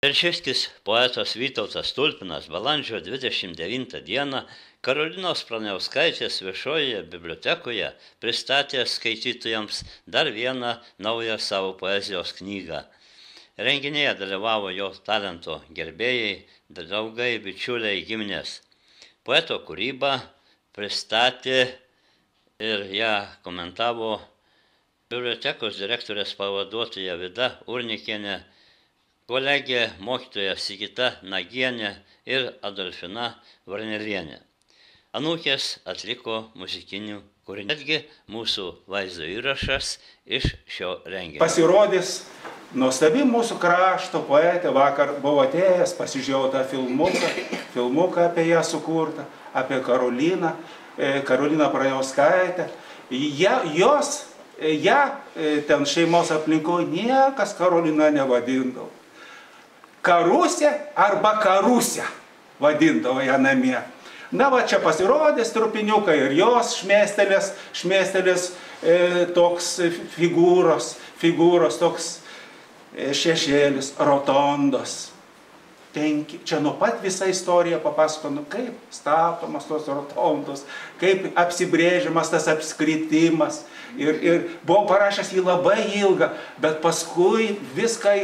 Telšiškis poetas Vytautas Tulpinas balandžio 29 dieną Karolinos Praniauskaitės viešojoje bibliotekoje pristatė skaitytojams dar vieną naują savo poezijos knygą. Renginėje dalyvavo jo talento gerbėjai, draugai, bičiuliai, giminės. Poeto kūrybą pristatė ir ją komentavo bibliotekos direktorės pavaduotoja Vida Urnikienė, kolegė mokytoja Sigita Nagienė ir Adolfina Varnelienė. Anūkės atliko muzikinių kūrinių. Netgi mūsų vaizdo įrašas iš šio renginio. Pasirodys nuostabi mūsų krašto poetė, vakar buvo atėjęs, pasižiūrėjau tą filmuką apie ją sukurtą, apie Karoliną Praniauskaitę. Ją ten šeimos aplinkoje niekas Karolina nevadindavo. Karusė arba Karusė vadindavo ją namie. Na va, čia pasirodės trupiniukai ir jos šmėstelės toks figūros, toks šešėlis, rotondos. Čia nuo pat visą istoriją papasakonu, kaip statomas tos rotondos, kaip apsibrėžiamas tas apskritimas. Ir buvau parašęs jį labai ilgą, bet paskui viską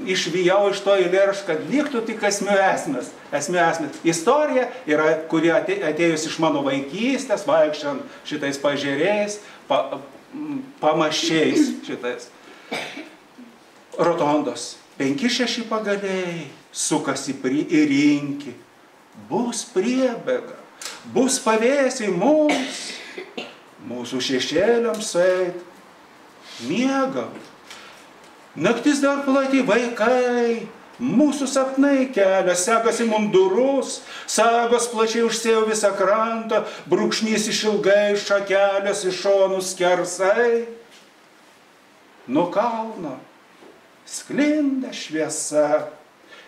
išvijau iš to eilėraščio, kad liktų tik esmių esmės. Istorija yra, kuri atėjus iš mano vaikystės, vaikščiant šitais pažerėjais, pamaščiais šitais. Rotondos. 5-6 pagaliai sukasi į rinkį. Bus priebėga, bus pavėsiai mums, mūsų šešėliams eit, miegam. Naktis dar plati, vaikai, mūsų sapnai kelia, segasi mundurus, sagos plačiai užsėjo visą krantą, brūkšnys išilgai šakelės iš šonų skersai. Nuo kalno sklinda šviesa,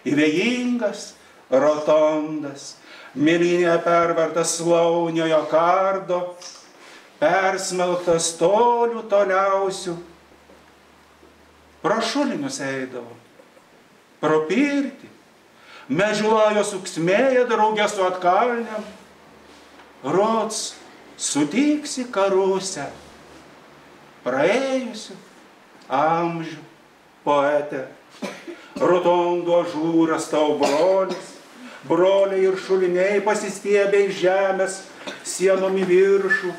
įvėjingas rotondas, mėlynė pervertas slauniojo kardo, persmelktas tolių toliausių. Pro šulinius eidavo, pro pirtį, medžių lajos uksmėja draugė su atkalniam. Rods, sutiksi Karusę, praėjusių amžių poetę. Rotondų ažūras tau brolis, broliai ir šuliniai pasistiebė iš žemės, sienom į viršų.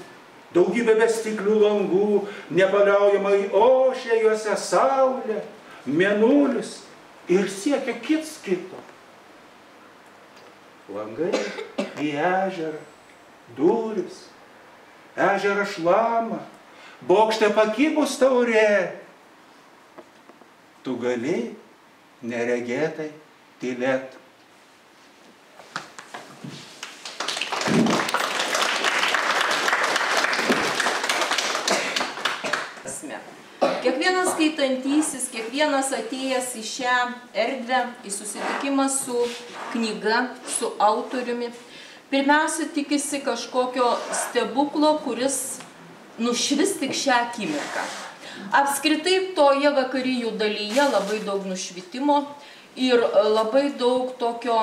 Daugybė bestiklių langų, nepaliaujamai ošia juose saulė, mėnulis ir siekia kits kito. Langai į ežerą, durys, ežerą šlama, bokšte pakibus taurė. Tu gali neregėtai tylėt. Kiekvienas skaitantysis, kiekvienas atėjęs į šią erdvę, į susitikimą su knyga, su autoriumi, pirmiausia tikisi kažkokio stebuklo, kuris nušvis tik šią akimirką. Apskritai toje vakarijų dalyje labai daug nušvitimo ir labai daug tokio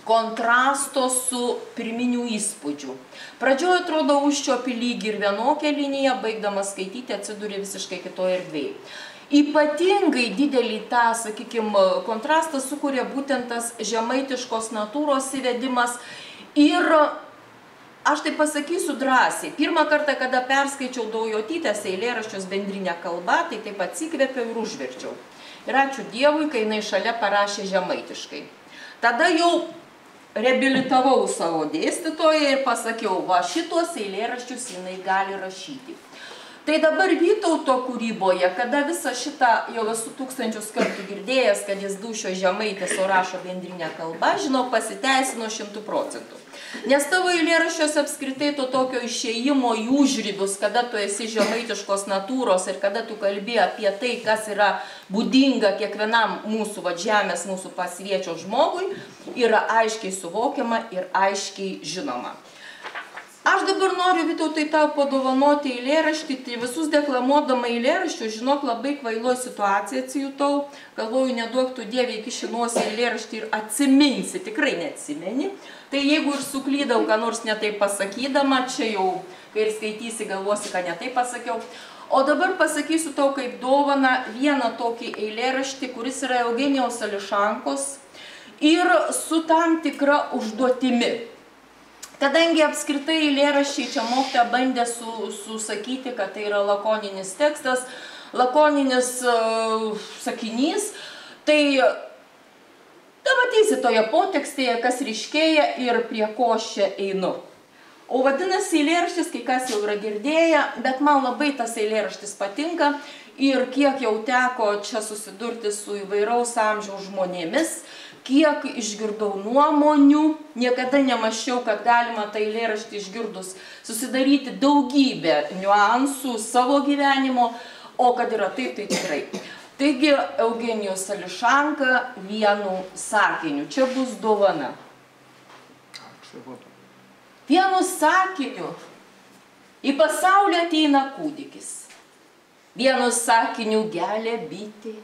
kontrasto su pirminių įspūdžių. Pradžioje atrodo užčiopi lyg ir vienokią liniją, baigdamas skaityti atsiduri visiškai kitoje erdvėje. Ypatingai didelį tą, sakykime, kontrastą sukuria būtent tas žemaitiškos natūros įvedimas ir aš tai pasakysiu drąsiai. Pirmą kartą, kada perskaičiau Daujotytės eilėraščius bendrinę kalbą, tai taip atsikvėpiau ir užverčiau. Ir ačiū Dievui, kai jinai šalia parašė žemaitiškai. Tada jau reabilitavau savo dėstytoją ir pasakiau, va šituos eilėraščius jinai gali rašyti. Tai dabar Vytauto kūryboje, kada visą šitą jau esu tūkstančius kartų girdėjęs, kad jis dūšio žemaitės, o rašo bendrinę kalbą, žinau, pasiteisino 100%. Nes tavo eilėraščiuose apskritai to tokio išėjimo į užribius, kada tu esi žemaitiškos natūros ir kada tu kalbi apie tai, kas yra būdinga kiekvienam mūsų žemės, mūsų pasviečio žmogui, yra aiškiai suvokiama ir aiškiai žinoma. Aš dabar noriu, Vytautai, tau padovanoti eilėraštį, tai visus deklamuodama eilėraščių, žinok, labai kvailo situaciją atsijutau, galvoju, neduok tu Dieve iki šinos eilėraštį ir atsiminsi, tikrai neatsimeni, tai jeigu ir suklydau, ką nors netaip pasakydama, čia jau, kai ir skaitysi, galvosi, ką netaip pasakiau, o dabar pasakysiu tau kaip dovaną vieną tokį eilėraštį, kuris yra Eugenijaus Ališankos ir su tam tikra užduotimi. Kadangi apskritai eilėraščiai čia mokytoja bandė susakyti, kad tai yra lakoninis tekstas, lakoninis sakinys, tai matysi toje potekstėje, kas ryškėja ir prie ko aš čia einu. O vadinasi eilėraštis, kai kas jau yra girdėję, bet man labai tas eilėraštis patinka ir kiek jau teko čia susidurti su įvairaus amžiaus žmonėmis, kiek išgirdau nuomonių, niekada nemaščiau, kad galima tą eilėraštį išgirdus susidaryti daugybę niuansų savo gyvenimo, o kad yra taip, tai tikrai. Taigi, Eugenijus Ališanka vienu sakiniu. Čia bus dovana. Vienu sakiniu į pasaulį ateina kūdikis. Vienu sakiniu gelia bitė.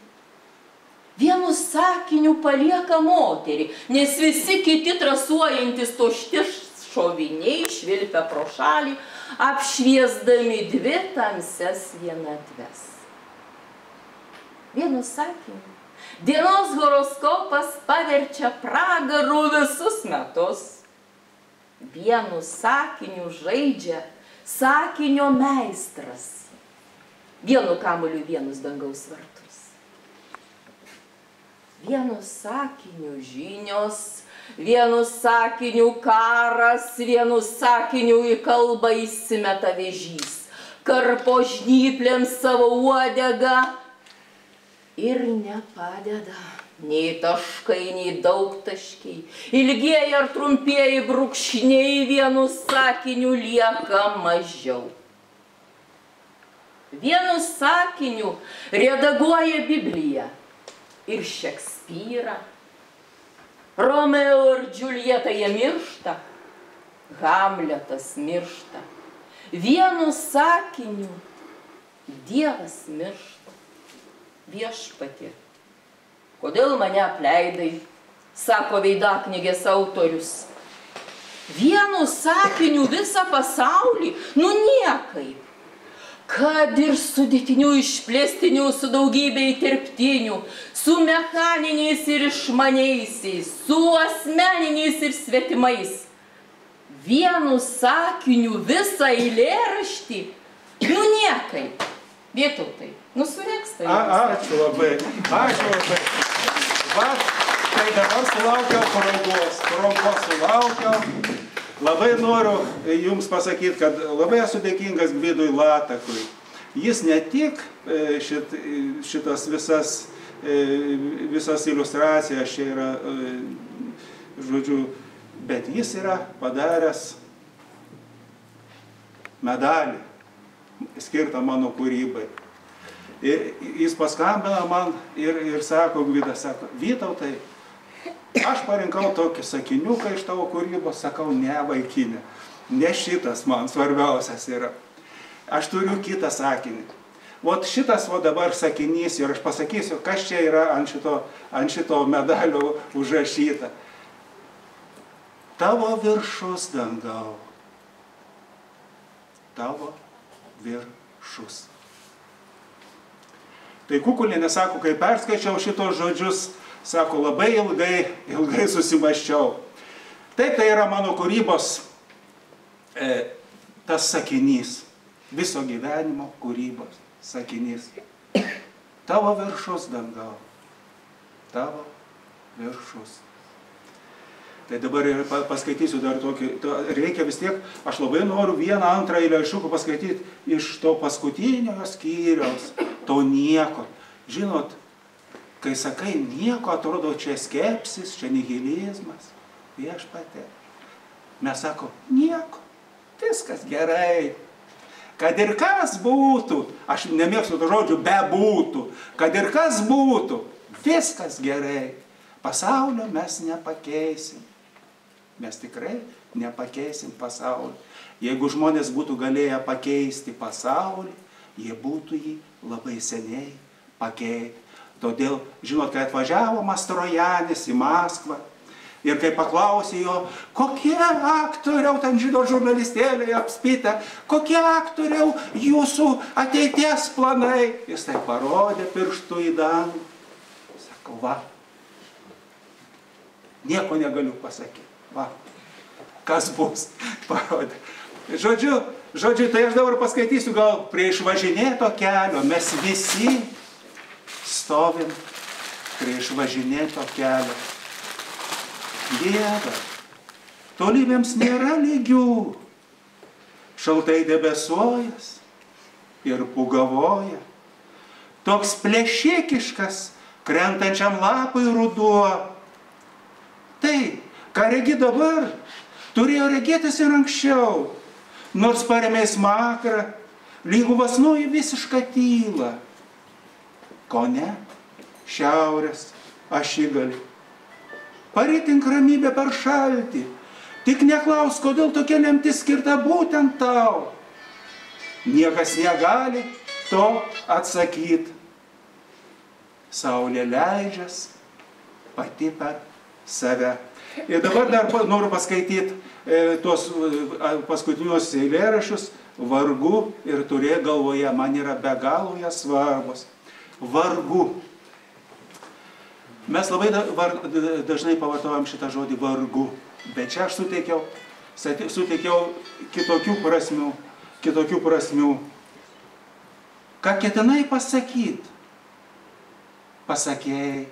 Vienu sakiniu palieka moterį, nes visi kiti trasuojantis tušti šoviniai švilpia pro šalį, apšviesdami dvi tamsias vienatves. Vienu sakiniu dienos horoskopas paverčia pragaru visus metus. Vienu sakiniu žaidžia sakinio meistras. Vienu kamuoliu vienus dangaus vartus. Vienu sakiniu žinios, vienu sakiniu karas, vienu sakiniu į kalbą įsimeta vėžys. Karpo žnyplėm savo uodegą ir nepadeda nei taškai, nei daugtaškiai. Ilgieji ar trumpieji brūkšniai vienu sakiniu lieka mažiau. Vienu sakiniu redaguoja Bibliją ir Šekspyrą. Romeo ir Džiuljeta jie miršta, Hamletas miršta. Vienu sakiniu Dievas miršta. Viešpatie, kodėl mane apleidai, sako veidaknygės autorius. Vienu sakiniu visą pasaulį, nu niekaip. Kad ir sudėtinių išplėstinių, su daugybė įterptinių, su mechaniniais ir išmaniaisiais, su asmeniniais ir svetimais. Vienu sakiniu visą eilėraštį, nu niekaip. Vytautai, nu sureksta. Ačiū labai, ačiū labai. Va, tai dabar sulaukiau progos sulaukiau. Labai noriu jums pasakyti, kad labai esu dėkingas Gvidui Latakui. Jis ne tik šitas visas iliustracijas čia yra, žodžiu, bet jis yra padaręs medalį skirtą mano kūrybai. Ir jis paskambina man ir sako, Gvidas sako, Vytautai, aš parinkau tokį sakiniuką iš tavo kūrybos, sakau, ne vaikinė, ne šitas man svarbiausias yra. Aš turiu kitą sakinį. Vot šitas dabar sakinys ir aš pasakysiu, kas čia yra ant šito medalio užrašyta. Tavo viršus dangau. Tavo viršus. Tai Kukulienė sako, kai perskaičiau šitos žodžius, sako, labai ilgai susimaščiau. Taip, tai yra mano kūrybos tas sakinys, viso gyvenimo kūrybos sakinys. Tavo viršus dangau, tavo viršus. Tai dabar paskaitysiu dar tokį, reikia vis tiek, aš labai noriu vieną antrą eilėraštuką paskaityti iš to paskutinio skyriaus, to nieko. Žinot, kai sakai nieko, atrodo, čia skepsis, čia nihilizmas, viešpatie. Mes sako, nieko, viskas gerai. Kad ir kas būtų, aš nemėgstu to žodžių, bebūtų, kad ir kas būtų, viskas gerai. Pasaulio mes nepakeisim. Mes tikrai nepakeisim pasaulį. Jeigu žmonės būtų galėję pakeisti pasaulį, jie būtų jį labai seniai pakeitę. Todėl, žinot, kai atvažiavo Mastrojanis į Maskvą ir kai paklausė jo, kokie aktoriau, ten žino žurnalistėliai apspitę, kokie aktoriau jūsų ateities planai, jis tai parodė pirštų į dangų. Sako, va, nieko negaliu pasakyti, va, kas bus, parodė. Žodžiu, tai aš dabar paskaitysiu gal prie išvažinėto kelio, mes visi stovim prie išvažinėto kelio. Dieve, tolybėms nėra lygių, šaltai debesuojas ir pugavoja, toks plėšikiškas, krentančiam lapui ruduo. Tai, ką regi dabar, turėjo regėtis ir anksčiau, nors paremė smakrą, lygų vasnoji visišką tylą. Ko ne, šiaurės ašigalį. Paritink ramybę per šaltį, tik neklaus, kodėl tokia lemtis skirta būtent tau. Niekas negali to atsakyti. Saulė leidžias pati per save. Ir dabar dar noriu paskaityti tuos paskutinius eilėraščius, vargu ir turėk galvoje, man yra be galo jie svarbus. Vargu. Mes labai dažnai pavartojam šitą žodį vargu, bet čia aš suteikiau kitokių prasmių. Ką ketinai pasakyti? Pasakėjai.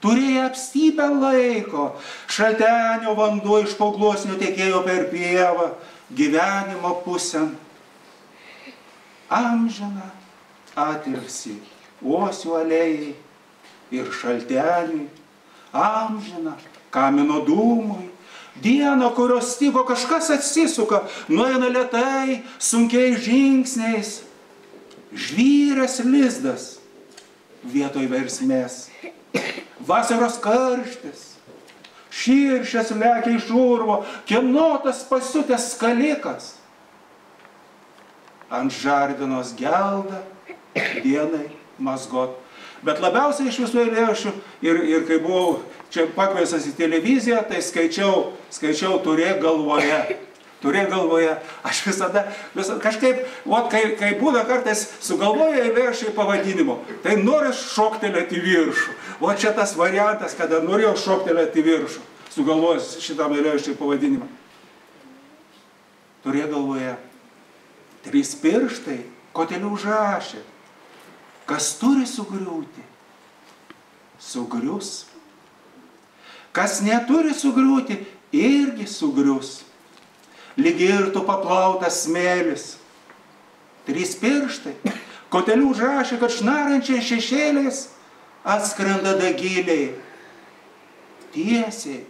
Turėjai apstybę laiko, šaltenio vanduo iš pogluosnio tekėjo per pievą, gyvenimo pusėn. Amžiną atilsį, uosių alėjai ir šalteniui, amžiną kamino dūmui, dieną, kurios stygo kažkas atsisuka, nueina lėtai, sunkiai žingsniais, žvyrės lizdas vietoj versmės. Vasaros karštis, širšės lekia iš urvo, kienotas pasiutęs skalikas. Ant žardinos gelda dienai mazgot. Bet labiausiai iš visų eilėraščių ir kai buvau čia pakviestas į televiziją, tai skaičiau turėk galvoje. Turėk galvoje. Aš visada kažkaip, kai būna kartais sugalvoja eilėraščiai pavadinimo, tai noriu šoktelėti į viršų. O čia tas variantas, kada norėjau šoktelėti į viršų, sugalvojus šitam eilėraščiai pavadinimą. Turėk galvoje. 3 pirštai koteliu užrašė. Kas turi sugriūti, sugrius. Kas neturi sugriūti, irgi sugrius. Lygi ir tu paplautas smėlis. 3 pirštai koteliu užrašė, kad šnarančiai šešėliais atskrenda dagiliai. Tiesiai.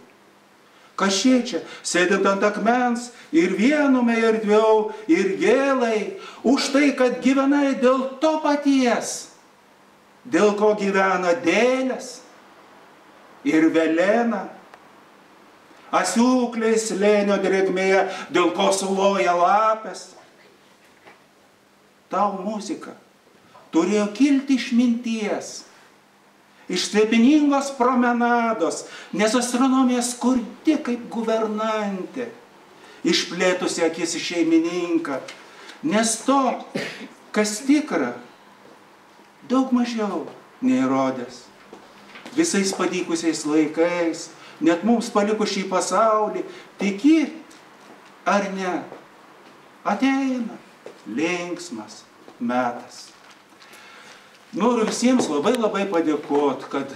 Kas čia, sėdint ant akmens ir vienume ir dviejau ir gėlai, už tai, kad gyvenai dėl to paties, dėl ko gyvena dėlės ir velena, asiūkliai slėnio drėgmėje, dėl ko suloja lapės. Tau muzika turėjo kilti iš minties, iš slėpiningos promenados, nes astronomija skurdi kaip guvernantė, išplėtusi akis į šeimininką, nes to, kas tikra, daug mažiau nei rodės. Visais padykusiais laikais, net mums palikus šį pasaulį, tiki ar ne, ateina linksmas metas. Noriu visiems labai padėkoti, kad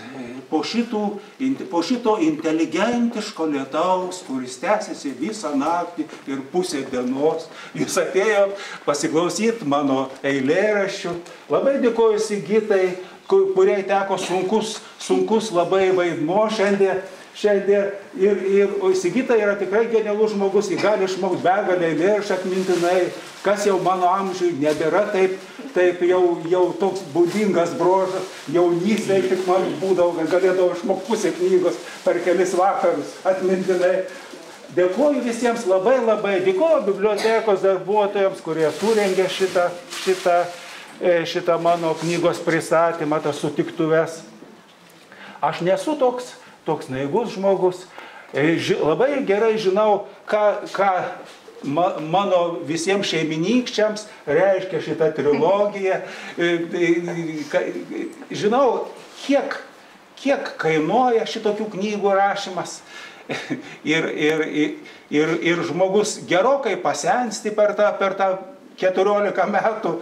po šito inteligentiško lietaus, kuris tęsiasi visą naktį ir pusę dienos, jūs atėjot pasiklausyti mano eilėraščių. Labai dėkoju Sigitai, kuriai teko sunkus labai vaidmuo šiandien. Ir Sigita yra tikrai genialus žmogus, jis gali išmokti begalę eilėraščių atmintinai, kas jau mano amžiui nebėra taip jau toks būdingas brožas, jaunystėje tik man būdavo, galėdavo išmokti pusę knygos per kelis vakarus atmintinai. dėkoju visiems labai, dėkoju bibliotekos darbuotojams, kurie surengė šitą mano knygos pristatymą, tas sutiktuves. Aš nesu toks naivus žmogus. Labai gerai žinau, ką mano visiems šeiminykščiams reiškia šitą trilogiją. Žinau, kiek kainuoja šitokių knygų rašymas. Ir žmogus gerokai pasensti per tą 14 metų,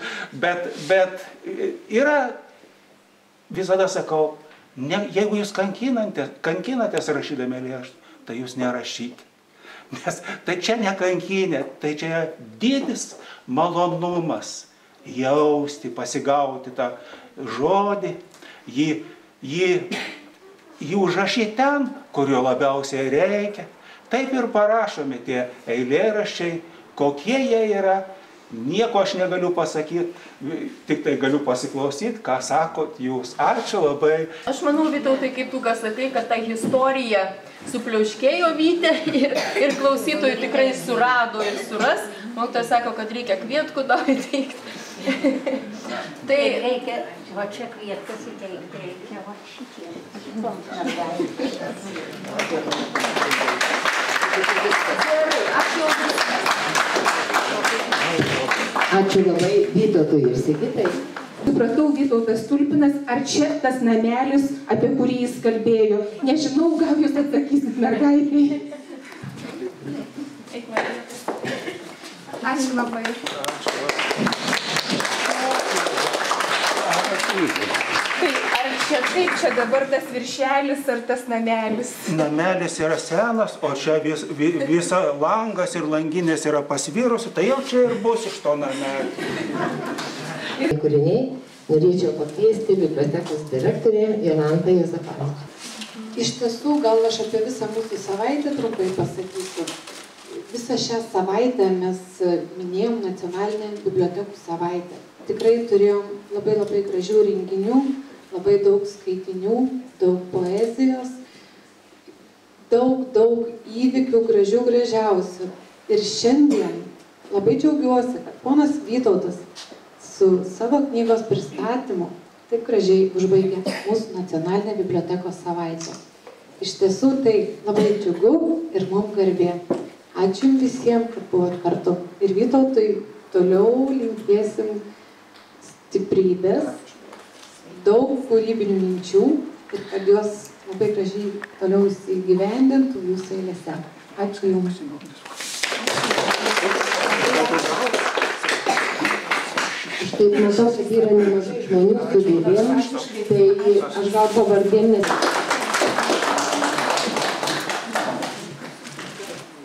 bet yra, visada sakau, jeigu jūs kankinatės rašydami eilėraštį, tai jūs nerašykite. Nes tai čia ne kankinė, tai čia didis malonumas jausti, pasigauti tą žodį, jį užrašyti ten, kur jo labiausiai reikia. Taip ir parašomi tie eilėraščiai, kokie jie yra. Nieko aš negaliu pasakyti, tik tai galiu pasiklausyti, ką sakot jūs. Ačiū labai. Aš manau, Vytautai, kaip tu sakai, kad ta istorija supliauškėjo Vytė ir klausytojų tikrai surado ir suras. Mokytojas sako, kad reikia kvietkų tau įteikti. Tai reikia, va čia kvietkas įteikti, reikia va šitie. Ačiū labai Vytautui ir Sigitai. Supratau, Vytautas Tulpinas, ar čia tas namelis, apie kurį jis kalbėjo? Nežinau, gal jūs atsakysit mergaitei. Ačiū labai. Tai ar čia kaip čia dabar tas viršelis ar tas namelis? Namelis yra senas, o čia visa langas ir langinės yra pasvirusi, tai jau čia ir bus iš to namelio. Kūriniai norėčiau pakviesti bibliotekos direktorę Jolantą Juozapavičienę. Iš tiesų, gal aš apie visą mūsų savaitę trumpai pasakysiu. Visą šią savaitę mes minėjom nacionalinę bibliotekų savaitę. Tikrai turėjom labai gražių renginių, labai daug skaitinių, daug poezijos, daug įvykių gražiausių. Ir šiandien labai džiaugiuosi, kad ponas Vytautas su savo knygos pristatymu taip gražiai užbaigė mūsų nacionalinę bibliotekos savaitę. Iš tiesų tai labai džiugu ir mums garbė. Ačiū jums visiems, kad buvot kartu. Ir Vytautui toliau linkėsim stiprybės, daug kūrybinių minčių ir kad jos labai gražiai toliau įsigyvendintų jūsų eilėse. Ačiū jums. Aš taip matau, kad yra nemažai žmonių studijų, tai aš gal pavardėm nes...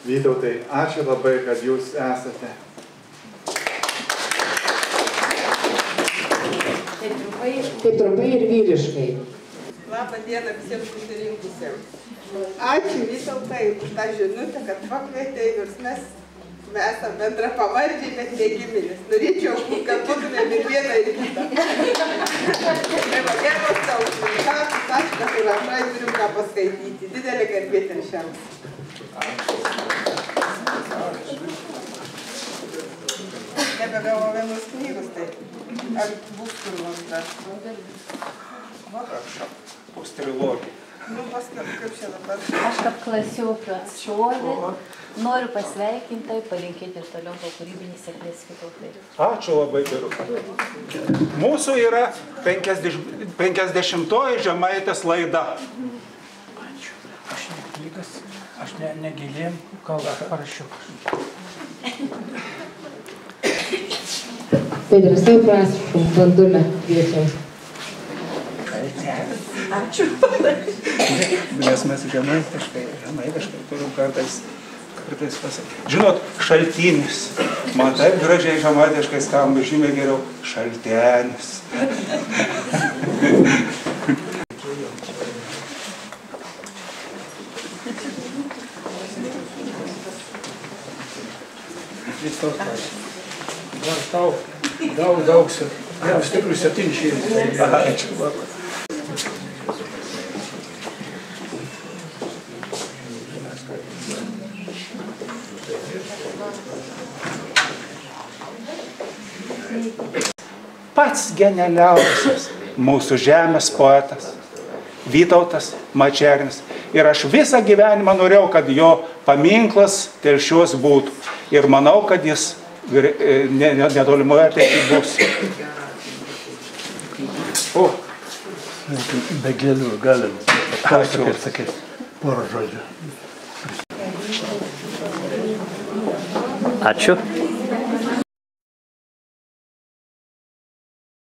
Vytautai, ačiū labai, kad jūs esate. Taip trumpai ir vyriškai. Labą dieną visiems susirinkusiems. Ačiū Vytautai už tą žinutę, kad pakvietei, nors mes esame bendra pavardžiai, bet negiminis. Norėčiau, kad būtume ir vieną ir kitą. Tai va, geros tau sveikatos, ačiū, kad rašai, turim ką paskaityti. Didelė garbė telšiams. Nebegavo vienus knygus, tai ar bus kur nors dar? Bus trilogija. Nu, paskui, kaip čia dabar? Aš kaip klasiokų atstovė noriu pasveikinti, palinkėti ir toliau to kūrybinį sėkmės Vytautai. Ačiū labai geru. Mūsų yra 50-oji Žemaitės laida. Ačiū. Aš ne knygas, aš negilėm, gal aš parašiau. Tai drąsiau prašom, Bandulę kviečiam. Ačiū. Nes mes žemaitiškai turim kartais pasakyti. Žinot, šaltinis. Man taip gražiai žemaitiškai skamba, žymiai geriau šaltenis. Dar tau daug stiprių 700. Ačiū labai. pats genialiausias mūsų žemės poetas Vytautas Mačernis. Ir aš visą gyvenimą norėjau, kad jo paminklas Telšiuos būtų. Ir manau, kad jis netolimoje ateityje bus. O. Be gėlių galim. Ačiū. Sakyti porą žodžių. Ačiū.